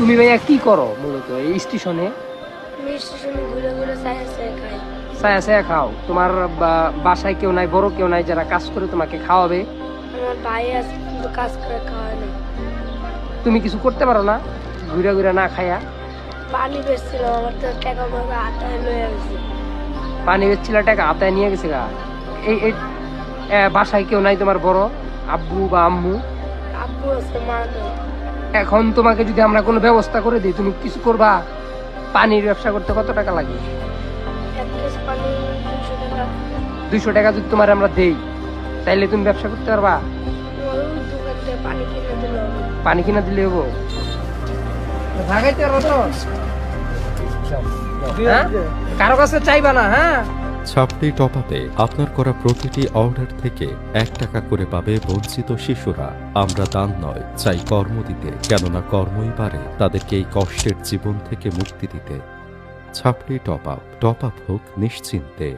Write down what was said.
তুমি ভাইয়া কি করো মূলত এই স্টেশনে? আমি স্টেশনে ঘুরে ঘুরে চায়ে চায়ে খাই। ছায়া ছায়া খাও? তোমার বাসায় কেউ নাই, বড় কেউ নাই যারা কাজ করে তোমাকে খাওয়াবে? আমার ভাই আছে কিন্তু কাজ করে খাওয়ায় না। তুমি কিছু করতে পারো না ঘুরে ঘুরে না খাইয়া? পানি বেচছিলাম, আমার তো টাকা পয়সা আটায় লয়ে গেছে। পানি বেচছিল, টাকা হাতায় নিয়ে গেছে গা। এই এই বাসায় কেউ নাই তোমার বড় আব্বু বা আম্মু? আব্বু আছে, মা নেই। এখন তোমাকে যদি আমরা কোনো ব্যবস্থা করে দিই, তুমি কিছু করবা? পানির ব্যবসা করতে কত টাকা লাগে? 1 কেজি পানি 200 টাকা। 200 টাকা যদি তোমার আমরা দেই, তাইলে তুমি ব্যবসা করতে পারবা? ওই দোকান থেকে পানি কিনে দিলে হবে। পানি কিনা দিলে হবো? ভাগাইতে পারবো তো? হ্যাঁ? কারো কাছে চাইবা না, হ্যাঁ? ছাপড়ি টপ আপে আপনার করা প্রতিটি অর্ডার থেকে 1 টাকা করে পাবে বঞ্চিত শিশুরা। আমরা দান নয়, চাই কর্ম দিতে, কেননা কর্মই পারে তাদেরকে এই কষ্টের জীবন থেকে মুক্তি দিতে। ছাপড়ি টপ আপ হোক নিশ্চিন্তে।